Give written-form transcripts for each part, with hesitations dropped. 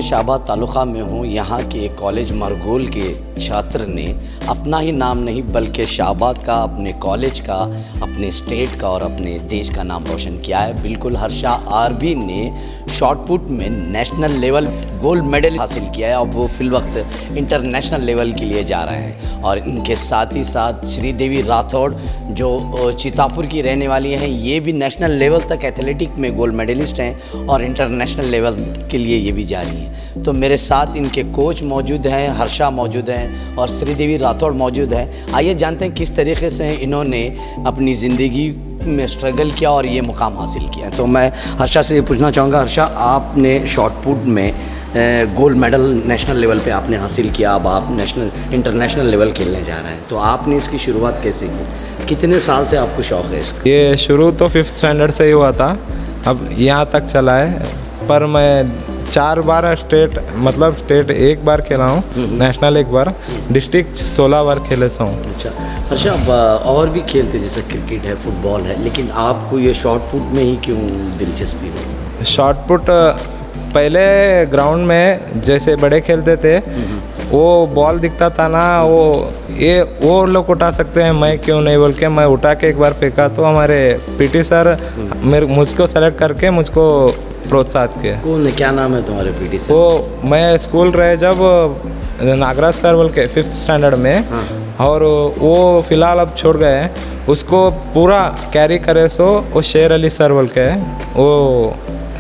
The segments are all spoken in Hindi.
शाहबाद तालुक़ा में हूँ। यहाँ के एक कॉलेज मरगोल के छात्र ने अपना ही नाम नहीं बल्कि शाहबाद का, अपने कॉलेज का, अपने स्टेट का और अपने देश का नाम रोशन किया है। बिल्कुल हर्षा आरबी ने शॉट पुट में नेशनल लेवल गोल्ड मेडल हासिल किया है और वो फिलवक्त इंटरनेशनल लेवल के लिए जा रहे हैं। और इनके साथ ही साथ श्रीदेवी राठौड़ जो चितापुर की रहने वाली हैं, ये भी नेशनल लेवल तक एथलेटिक में गोल्ड मेडलिस्ट हैं और इंटरनेशनल लेवल के लिए ये भी जा रही हैं। तो मेरे साथ इनके कोच मौजूद हैं, हर्षा मौजूद हैं और श्रीदेवी राठौड़ मौजूद है। आइए जानते हैं किस तरीके से इन्होंने अपनी ज़िंदगी में स्ट्रगल किया और ये मुकाम हासिल किया। तो मैं हर्षा से ये पूछना चाहूँगा, हर्षा आपने शॉट पुट में गोल्ड मेडल नेशनल लेवल पे आपने हासिल किया, अब आप इंटरनेशनल लेवल खेलने जा रहे हैं, तो आपने इसकी शुरुआत कैसे की? कितने साल से आपको शौक़ है इसका? ये शुरू तो 5th स्टैंडर्ड से ही हुआ था, अब यहाँ तक चला है। पर मैं 4 बार स्टेट 1 बार खेला हूँ, नेशनल 1 बार, डिस्ट्रिक्ट 16 बार खेले से हूँ। अच्छा हर्षा, और भी खेलते जैसे क्रिकेट है, फुटबॉल है, लेकिन आपको ये शॉट पुट में ही क्यों दिलचस्पी है? शॉट पुट पहले ग्राउंड में जैसे बड़े खेलते थे, वो बॉल दिखता था ना, वो लोग उठा सकते हैं, मैं क्यों नहीं बोल के मैं उठा के एक बार फेंका तो हमारे पीटी सर मुझको सेलेक्ट करके मुझको प्रोत्साहित किया। कौन है, क्या नाम है तुम्हारे पीटी सर? वो मैं स्कूल रहे जब नागराज सर बोल के 5th स्टैंडर्ड में, और वो फिलहाल अब छोड़ गए हैं, उसको पूरा कैरी करे सो वो शेर अली सर बोल के वो।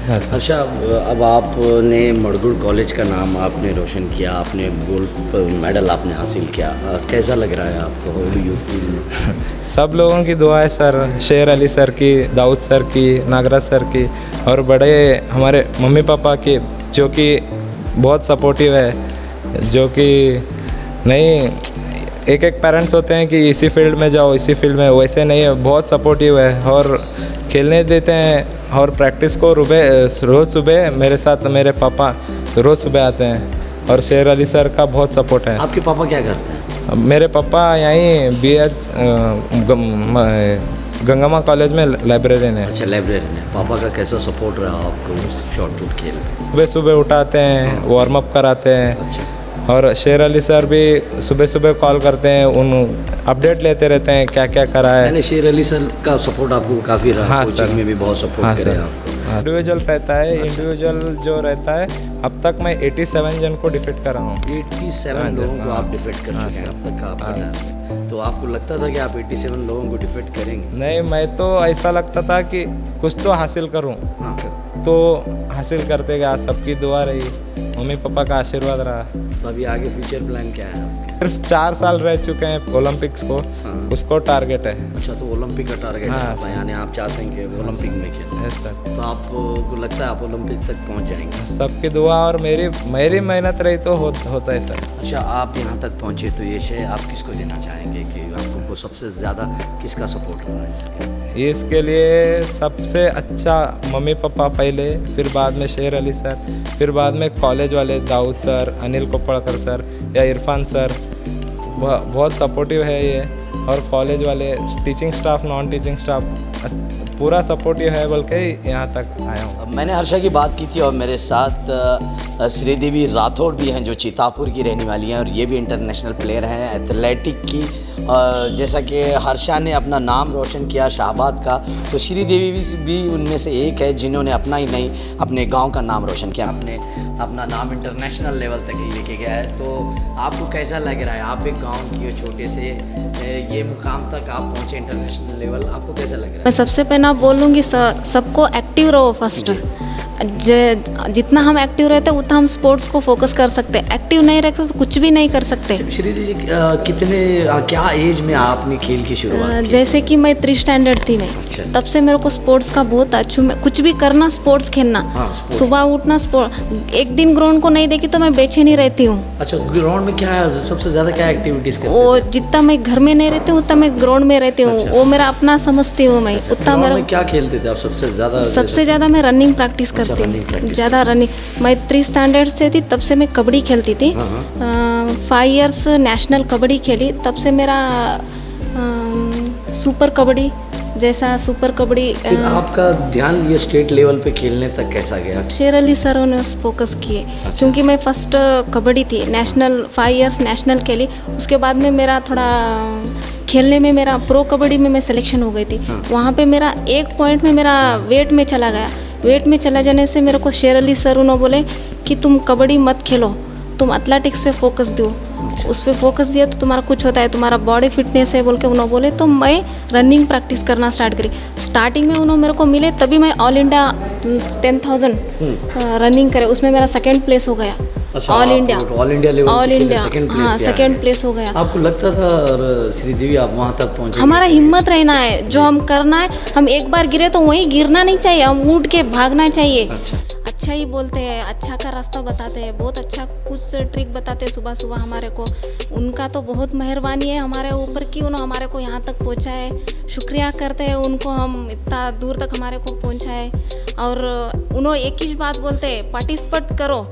अच्छा, अब आपने मरगुल कॉलेज का नाम आपने रोशन किया, आपने गोल्ड मेडल आपने हासिल किया, कैसा लग रहा है आपको? How do you feel? सब लोगों की दुआ है सर, शेर अली सर की, दाऊद सर की, नागराज सर की और बड़े हमारे मम्मी पापा की, जो कि बहुत सपोर्टिव है। जो कि नहीं, एक पेरेंट्स होते हैं कि इसी फील्ड में जाओ, इसी फील्ड में, वैसे नहीं है, बहुत सपोर्टिव है और खेलने देते हैं। और प्रैक्टिस को रोज़ सुबह मेरे साथ मेरे पापा रोज़ सुबह आते हैं और शेर अली सर का बहुत सपोर्ट है। आपके पापा क्या करते हैं? मेरे पापा यहीं BH गंगामा कॉलेज में लाइब्रेरियन है। अच्छा, लाइब्रेरियन है। पापा का कैसा सपोर्ट रहा आपको शॉट पुट खेल में? सुबह सुबह उठाते हैं, वार्म अप कराते हैं। अच्छा। और शेर अली सर भी सुबह सुबह कॉल करते हैं, उन अपडेट लेते रहते हैं क्या क्या करा है। मैंने शेर अली सर का सपोर्ट आपको काफ़ी रहा? हाँ कोचिंग सर, में भी बहुत सपोर्ट हाँ करे सर। आपको? इंडिविजुअल रहता है। इंडिविजुअल जो रहता है, अब तक मैं 87 जन को डिफीट कर रहा हूँ। 87 लोगों को आप डिफीट कर चुके हैं अब तक का आपका टारगेट। तो आपको लगता था कि आप 87 लोगों को डिफीट करेंगे? नहीं, मैं तो ऐसा लगता था कि कुछ तो हासिल करूँ। हाँ। तो हासिल करते गया, सबकी दुआ रही, मम्मी पापा का आशीर्वाद रहा। तो अभी आगे फ्यूचर प्लान क्या है आपके? सिर्फ 4 साल रह चुके हैं ओलंपिक्स को, उसको टारगेट है। अच्छा, तो ओलंपिक का टारगेट है आपका, यानी आप चाहते हैं कि ओलंपिक में खेलें? Yes sir. तो आपको लगता है आप ओलंपिक तक पहुंच जाएंगे? सबकी दुआ और मेरी मेहनत रही तो होता है सर। अच्छा, आप यहाँ तक पहुँचे तो ये श्रेय आप किसको देना चाहेंगे कि आपको सबसे ज़्यादा किसका सपोर्ट रहा इसके लिए? सबसे अच्छा मम्मी पापा पहले, फिर बाद में शेर अली सर, फिर बाद में कॉलेज वाले दाऊद सर, अनिल कोपड़कर सर या इरफान सर, बहुत सपोर्टिव है ये। और कॉलेज वाले teaching staff, non teaching staff पूरा सपोर्टिव है, बल्कि यहाँ तक आया हूँ। मैंने हर्षा की बात की थी और मेरे साथ श्रीदेवी राठौड़ भी हैं जो चितापुर की रहने वाली हैं और ये भी इंटरनेशनल प्लेयर हैं एथलेटिक की। जैसा कि हर्षा ने अपना नाम रोशन किया शाहबाद का, तो श्रीदेवी भी उनमें से एक है जिन्होंने अपना ही नहीं अपने गांव का नाम रोशन किया, अपने अपना नाम इंटरनेशनल लेवल तक लेके गया है। तो आपको कैसा लग रहा है? आप एक गांव की छोटे से ये मुकाम तक आप पहुँचे इंटरनेशनल लेवल, आपको कैसा लग रहा है? मैं सबसे पहले बोलूँगी सबको एक्टिव रहो फर्स्ट। जितना हम एक्टिव रहते हैं उतना हम स्पोर्ट्स को फोकस कर सकते हैं। एक्टिव नहीं रहते तो कुछ भी नहीं कर सकते। श्रीदेवी जी, क्या एज में आपने खेल की शुरुआत की? जैसे कि मैं 3 स्टैंडर्ड थी मैं। अच्छा। तब से मेरे को स्पोर्ट्स का बहुत अच्छा, कुछ भी करना, स्पोर्ट्स खेलना। हाँ, सुबह उठना, स्पोर्ट। एक दिन ग्राउंड को नहीं देखी तो मैं बेचैनी रहती हूँ। अच्छा, ग्राउंड में क्या है सबसे ज़्यादा क्या एक्टिविटीज़ करते वो जितना मैं घर में नहीं रहती हूँ उतना मैं ग्राउंड में रहती हूँ। अच्छा। वो मेरा अपना समझती हूँ मैं, उतना मेरा। क्या खेलते थे आप सबसे ज़्यादा? सबसे ज़्यादा मैं रनिंग प्रैक्टिस करती हूँ, ज़्यादा रनिंग। मैं 3 स्टैंडर्ड से थी तब से मैं कबड्डी खेलती थी। 5 इयर्स नेशनल कबड्डी खेली, तब से मेरा सुपर कबड्डी जैसा सुपर कबड्डी फिर आपका ध्यान ये स्टेट लेवल पे खेलने तक कैसा गया? शेर अली सर ने फोकस किए, क्योंकि मैं फर्स्ट कबड्डी थी, नेशनल 5 इयर्स नेशनल खेली। उसके बाद में मेरा थोड़ा खेलने में मेरा प्रो कबड्डी में मैं सिलेक्शन हो गई थी। वहाँ पे मेरा एक पॉइंट में मेरा वेट में चला गया। वेट में चला जाने से मेरे को शेर अली सर उन्होंने बोले कि तुम कबड्डी मत खेलो, तुम एथलेटिक्स पे फोकस दो। उस पर फोकस दिया तो तुम्हारा कुछ होता है, तुम्हारा बॉडी फिटनेस है बोल के उन्होंने बोले। तो मैं रनिंग प्रैक्टिस करना स्टार्ट करी। स्टार्टिंग में उन्होंने मेरे को मिले तभी मैं ऑल इंडिया 10,000 रनिंग करे, उसमें मेरा सेकंड प्लेस हो गया। All India level, all India, हाँ सेकंड प्लेस हो गया। आपको लगता था श्रीदेवी आप वहाँ तक पहुँचे? हमारा हिम्मत रहना है, जो हम करना है। हम एक बार गिरे तो वहीं गिरना नहीं चाहिए, हम उठ के भागना चाहिए। अच्छा ही बोलते हैं, अच्छा का रास्ता बताते हैं, बहुत अच्छा कुछ ट्रिक बताते हैं सुबह सुबह हमारे को। उनका तो बहुत मेहरबानी है हमारे ऊपर कि उन्होंने हमारे को यहाँ तक पहुँचा है। शुक्रिया करते हैं उनको, हम इतना दूर तक हमारे को पहुँचा है। और उन्होंने एक ही बात बोलते हैं, पार्टिसिपेट करो।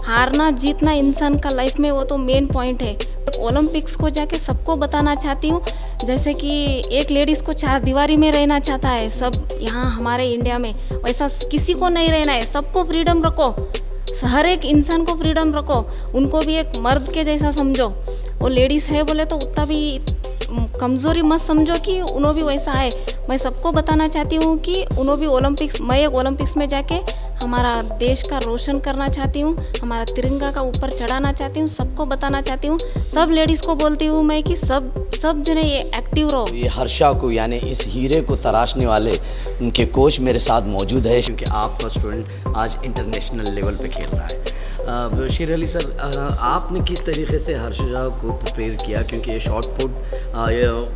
हारना जीतना इंसान का लाइफ में वो तो मेन पॉइंट है। ओलंपिक्स को जाके सबको बताना चाहती हूँ, जैसे कि एक लेडीज़ को 4 दीवारी में रहना चाहता है सब यहाँ हमारे इंडिया में, वैसा किसी को नहीं रहना है। सबको फ्रीडम रखो, हर एक इंसान को फ्रीडम रखो। उनको भी एक मर्द के जैसा समझो। वो लेडीज़ है बोले तो उतना भी कमज़ोरी मत समझो कि उन्होंने भी वैसा है। मैं सबको बताना चाहती हूँ कि उन्होंने भी ओलंपिक्स, मैं एक ओलंपिक्स में जाके हमारा देश का रोशन करना चाहती हूँ, हमारा तिरंगा का ऊपर चढ़ाना चाहती हूँ, सबको बताना चाहती हूँ। सब लेडीज़ को बोलती हूँ मैं कि सब जने ये एक्टिव रहो। ये हर्षा को यानी इस हीरे को तराशने वाले उनके कोच मेरे साथ मौजूद है, क्योंकि आपका स्टूडेंट आज इंटरनेशनल लेवल पे खेल रहा है। शेर अली सर, आपने किस तरीके से हर्षा को प्रिपेयर किया? क्योंकि ये शॉट पुट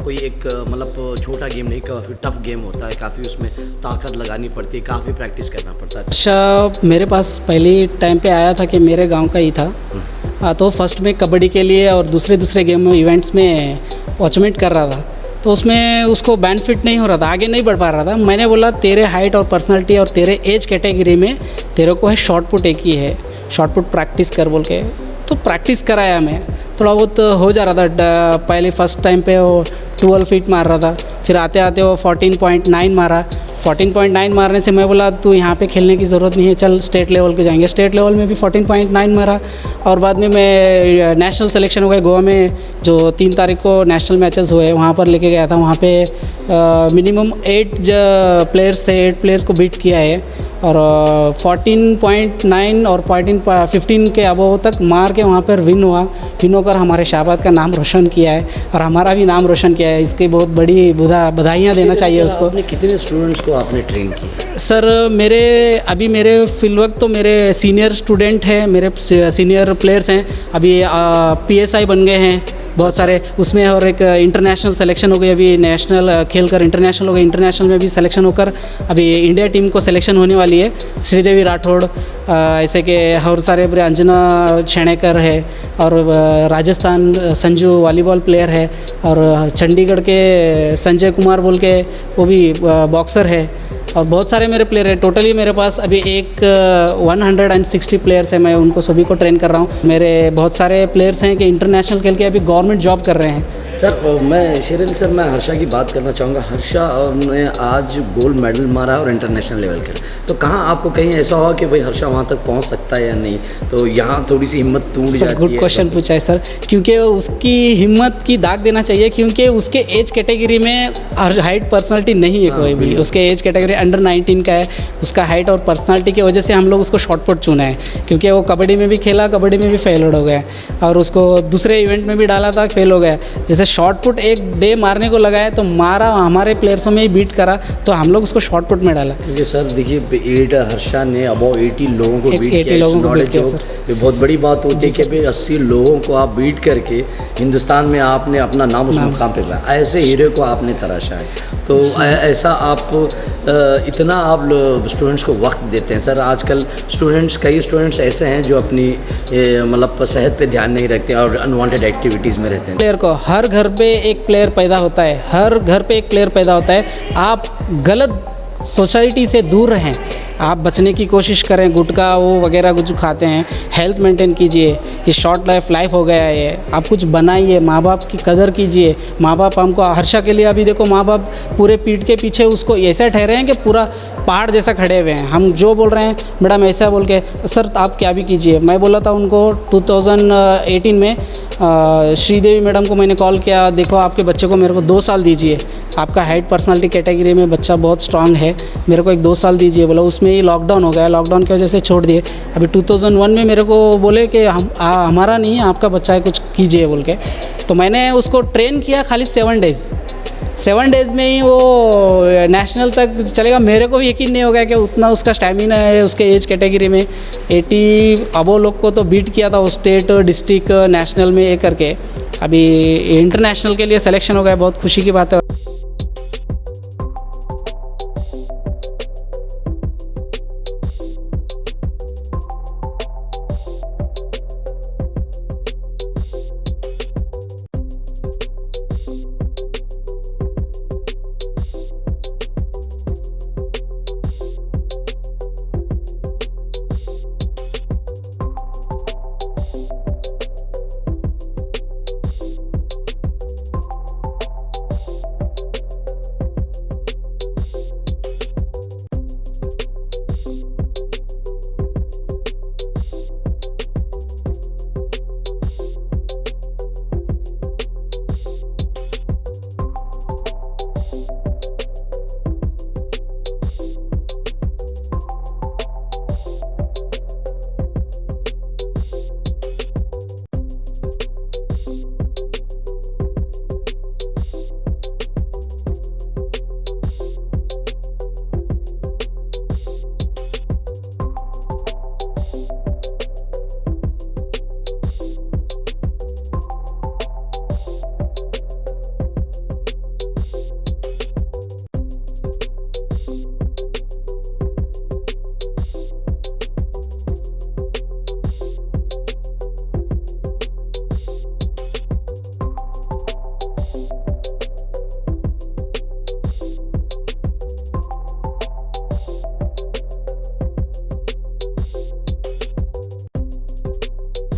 कोई एक मतलब छोटा गेम नहीं, काफ़ी टफ गेम होता है, काफ़ी उसमें ताकत लगानी पड़ती है, काफ़ी प्रैक्टिस करना पड़ता है। अच्छा, मेरे पास पहली टाइम पे आया था कि मेरे गांव का ही था। तो फर्स्ट में कबड्डी के लिए और दूसरे गेम में इवेंट्स में वॉचमेंट कर रहा था, तो उसमें उसको बेनिफिट नहीं हो रहा था, आगे नहीं बढ़ पा रहा था। मैंने बोला तेरे हाइट और पर्सनालिटी और तेरे एज कैटेगरी में तेरे को है शॉट पुट एक ही है, शॉट पुट प्रैक्टिस कर बोल के। तो प्रैक्टिस कराया मैं, थोड़ा बहुत हो जा रहा था। पहले फर्स्ट टाइम पे वो 12 फीट मार रहा था, फिर आते आते वो 14.9 मारा। 14.9 मारने से मैं बोला तू यहाँ पे खेलने की ज़रूरत नहीं है, चल स्टेट लेवल के जाएंगे। स्टेट लेवल में भी 14.9 मारा। और बाद में मैं नेशनल सिलेक्शन हो गया गोवा में, जो 3 तारीख को नेशनल मैचेस हुए, वहाँ पर लेके गया था। वहाँ पे मिनिमम 8 प्लेयर्स थे, 8 प्लेयर्स को बीट किया है। और 14.9 और 15 के अबव तक मार के वहाँ पर विन होकर हमारे शाहबाद का नाम रोशन किया है और हमारा भी नाम रोशन किया है। इसकी बहुत बड़ी बधाइयाँ देना चाहिए उसको। आपने कितने स्टूडेंट्स को आपने ट्रेन किया? सर मेरे फिल वक्त तो मेरे सीनियर स्टूडेंट हैं, मेरे सीनियर प्लेयर्स हैं। अभी PSI बन गए हैं बहुत सारे उसमें, और एक इंटरनेशनल सिलेक्शन हो गई। अभी नेशनल खेलकर इंटरनेशनल हो गए, इंटरनेशनल में भी सिलेक्शन होकर अभी इंडिया टीम को सिलेक्शन होने वाली है। श्रीदेवी राठौड़, ऐसे के और सारे अंजना छेणेकर है, और राजस्थान संजू वॉलीबॉल प्लेयर है, और चंडीगढ़ के संजय कुमार बोल के वो भी बॉक्सर है, और बहुत सारे मेरे प्लेयर हैं। टोटली मेरे पास अभी 160 प्लेयर्स हैं, मैं उनको सभी को ट्रेन कर रहा हूँ। मेरे बहुत सारे प्लेयर्स हैं कि इंटरनेशनल खेल के अभी गवर्नमेंट जॉब कर रहे हैं। सर मैं शेर अली सर, मैं हर्षा की बात करना चाहूँगा। हर्षा ने आज गोल्ड मेडल मारा और इंटरनेशनल लेवल के, तो कहाँ आपको कहीं ऐसा हुआ कि भाई हर्षा वहाँ तक पहुँच सकता है या नहीं, तो यहाँ थोड़ी सी हिम्मत टूट जाती है? गुड क्वेश्चन पूछा है सर, क्योंकि उसकी हिम्मत की दाग देना चाहिए, क्योंकि उसके एज कैटेगरी में हाइट पर्सनालिटी नहीं है कोई भी। उसके एज कैटेगरी अंडर 19 का है। उसका हाइट और पर्सनालिटी की वजह से हम लोग उसको शॉट पुट चुना है, क्योंकि वो कबड्डी में भी खेला, कबड्डी में भी फेल हो गया, और उसको दूसरे इवेंट में भी डाला था, फेल हो गया। जैसे शॉट पुट एक डे मारने को लगाया तो मारा, हमारे प्लेयर्सों में ही बीट करा, तो हम लोग उसको शॉट पुट में डाला। क्योंकि सर देखिए, हर्षा ने अबाउट 80 लोगों को बीट किया। 80 लोगों को बीट किया सर। ये बहुत बड़ी बात होती है कि भाई 80 लोगों को आप बीट करके हिंदुस्तान में आपने अपना नाम उस मुकाम पर रखा। ऐसे हीरे को आपने तराशा है, तो ऐसा आप इतना आप स्टूडेंट्स को वक्त देते हैं। सर आजकल कई स्टूडेंट्स ऐसे हैं जो अपनी मतलब सेहत पे ध्यान नहीं रखते और अनवांटेड एक्टिविटीज़ में रहते हैं। प्लेयर को हर घर पे एक प्लेयर पैदा होता है, हर घर पे एक प्लेयर पैदा होता है। आप गलत सोसाइटी से दूर रहें, आप बचने की कोशिश करें, गुटखा वो वगैरह कुछ खाते हैं, हेल्थ मेंटेन कीजिए। ये शॉर्ट लाइफ हो गया है, आप कुछ बनाइए, माँ बाप की कदर कीजिए। माँ बाप हमको हर्षा के लिए अभी देखो, माँ बाप पूरे पीठ के पीछे उसको ऐसे ठहरे हैं कि पूरा पहाड़ जैसा खड़े हुए हैं। हम जो बोल रहे हैं मैडम ऐसा बोल के, सर आप क्या भी कीजिए। मैं बोला था उनको 2018 में श्रीदेवी मैडम को मैंने कॉल किया, देखो आपके बच्चे को मेरे को 2 साल दीजिए, आपका हाइट पर्सनालिटी कैटेगरी में बच्चा बहुत स्ट्रांग है, मेरे को 2 साल दीजिए। बोला उसमें ही लॉकडाउन हो गया, लॉकडाउन की वजह से छोड़ दिए। अभी 2001 में मेरे को बोले कि हमारा नहीं है, आपका बच्चा है, कुछ कीजिए बोल के। तो मैंने उसको ट्रेन किया खाली 7 डेज़ में ही वो नेशनल तक चलेगा। मेरे को भी यकीन नहीं हो गया कि उतना उसका स्टैमिना है उसके एज कैटेगरी में। 80 अबो लोग को तो बीट किया था वो, स्टेट डिस्ट्रिक्ट नेशनल में ये करके। अभी इंटरनेशनल के लिए सिलेक्शन हो गया, बहुत खुशी की बात है।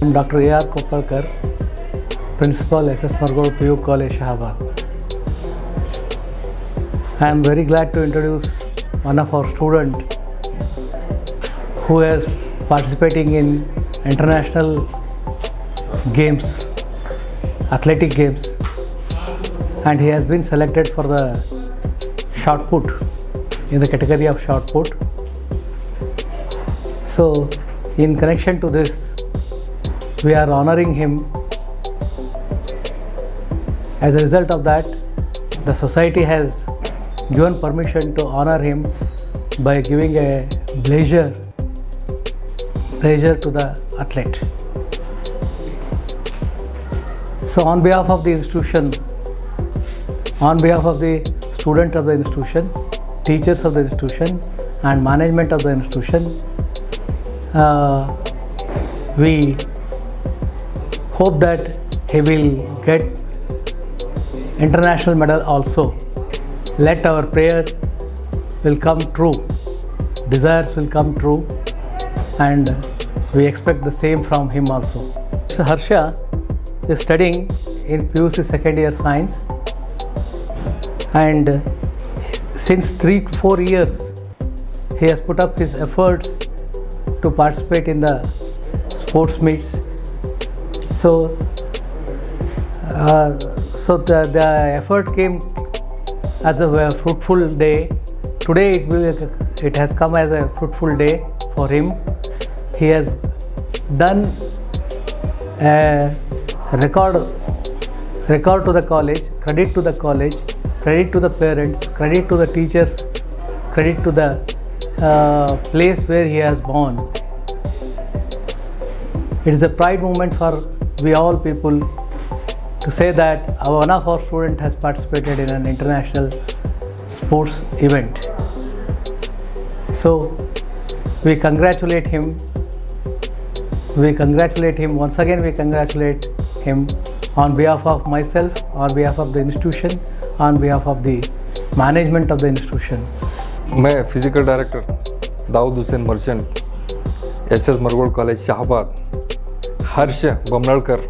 I'm Dr. A.R. Koppalkar, Principal SS Margol PU College, Shahabad. I am very glad to introduce one of our students who is participating in international games, athletic games, and he has been selected for the shot put, in the category of shot put. So in connection to this, we are honoring him. As a result of that, the society has given permission to honor him by giving a blazer to the athlete. So on behalf of the institution, on behalf of the students of the institution, teachers of the institution and management of the institution, we hope that he will get international medal also. Let our prayer will come true, desires will come true, and we expect the same from him also. So Harsha is studying in PUC second year science, and since 3 to 4 years he has put up his efforts to participate in the sports meets. So the effort came as a fruitful day. Today it has come as a fruitful day for him. He has done a record to the college, credit to the college, credit to the parents, credit to the teachers, credit to the place where he has born. It is a pride moment for we all people to say that one of our students has participated in an international sports event. So we congratulate him. Once again we congratulate him on behalf of myself, on behalf of the institution, on behalf of the management of the institution. मैं physical director Daud Hussain Merchant, SS Margol college Shahabad, Harsh Bamanadkar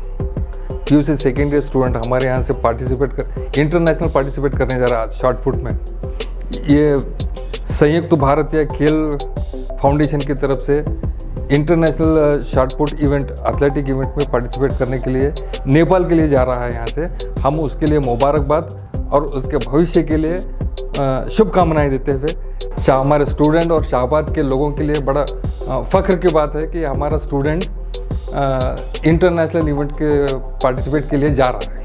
PUC second year student हमारे यहाँ से इंटरनेशनल पार्टिसिपेट करने जा रहा है शॉर्ट पुट में। ये संयुक्त भारतीय खेल फाउंडेशन की तरफ से international short put event, athletic event में पार्टिसिपेट करने के लिए नेपाल के लिए जा रहा है यहाँ से। हम उसके लिए मुबारकबाद और उसके भविष्य के लिए शुभकामनाएं देते हुए हमारे स्टूडेंट और शाहबाद के लोगों के लिए बड़ा फ़ख्र की बात है कि हमारा स्टूडेंट इंटरनेशनल इवेंट के पार्टिसिपेट के लिए जा रहा है।